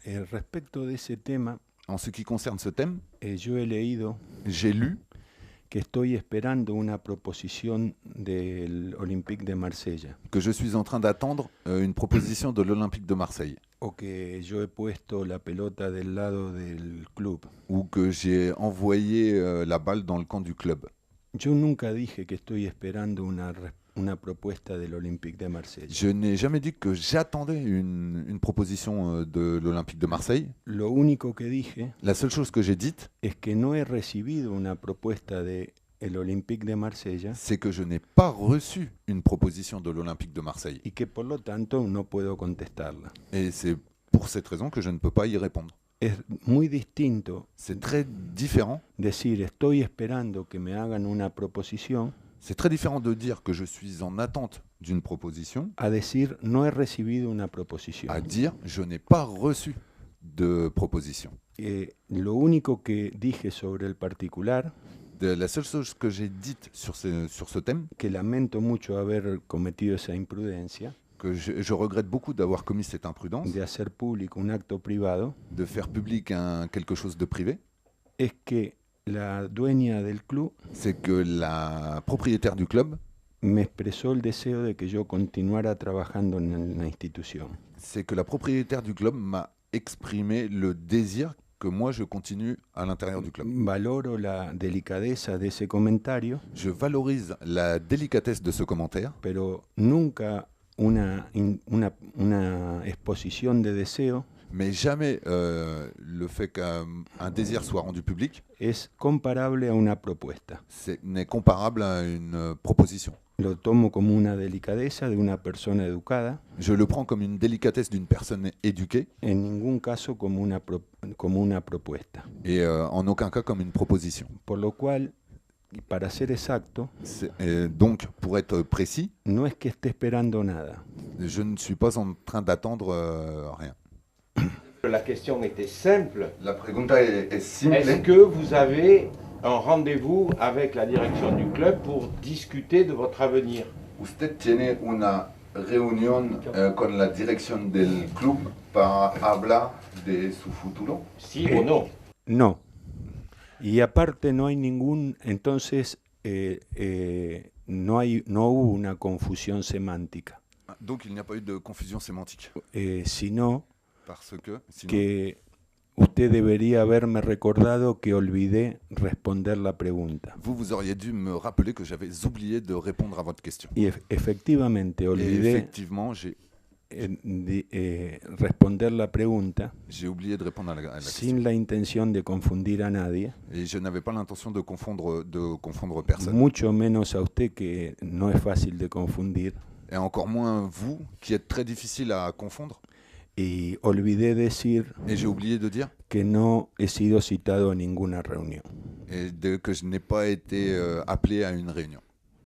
Respecto de ese tema, En ce qui concerne ce thème, yo he leído j'ai lu que estoy esperando una proposición del Olympique de Marsella, que je suis en train d'attendre une proposition de l'Olympique de Marseille, o que yo he puesto la pelota del lado del club. ou que j'ai envoyé la balle dans le camp du club. Yo nunca dije que estoy esperando una propuesta del Olympique de Marsella. Je n'ai jamais dit que j'attendais une proposition de l'Olympique de Marseille. Lo único que dije La seule chose que j'ai dite, es que no he recibido una propuesta de el Olympique de Marsella c'est que je n'ai pas reçu une proposition de l'Olympique de Marseille. y que por lo tanto no puedo contestarla. Et c'est pour cette raison que je ne peux pas y répondre. Es muy distinto C'est très différent. decir estoy esperando que me hagan una proposición C'est très différent de dire que je suis en attente d'une proposition a decir no he recibido una proposición. à dire je n'ai pas reçu de proposition. Lo único que dije sobre el particular, La seule chose que j'ai dite sur ce thème, que lamento mucho haber cometido esa imprudencia, que je regrette beaucoup d'avoir commis cette imprudence, de hacer público un acto privado, de faire public quelque chose de privé, es que la dueña del club c'est que la propriétaire du club, me expresó el deseo de que yo continuara trabajando en la institución. c'est que la propriétaire du club m'a exprimé le désir que moi je continue à l'intérieur du club. Valoro la delicadeza de ese comentario, Je valorise la délicatesse de ce commentaire, pero nunca una exposición de deseo mais jamais le fait qu'un désir soit rendu public es comparable a una propuesta. n'est comparable à une proposition. Lo tomo como una delicadeza de una persona educada, Je le prends comme une délicatesse d'une personne éduquée en ningún caso como una propuesta. et en aucun cas comme une proposition. Por lo cual, para ser exacto, Donc, pour être précis, no es que esté esperando nada. je ne suis pas en train d'attendre rien. La question était simple. La pregunta es simple. Est-ce que vous avez un rendez-vous avec la direction du club pour discuter de votre avenir? ¿Usted tiene una reunión con la dirección del club para hablar de su futuro? Si o no? No. Y aparte no hay ningún, entonces no hubo una confusión semántica, Donc il n'y a pas eu de confusion sémantique. sino Parce que, sinon, que usted debería haberme recordado que olvidé responder la pregunta. vous auriez dû me rappeler que j'avais oublié de répondre à votre question. Y efectivamente Et olvidé effectivement, responder la pregunta j'ai oublié de répondre à la question. sin la intención de confundir a nadie, Et je n'avais pas l'intention de confondre personne. mucho menos a usted que no es fácil de confundir, Et encore moins vous, qui êtes très difficile à confondre. y olvidé decir Et j'ai oublié de dire que no he sido citado a ninguna reunión. que je n'ai pas été appelé à une réunion.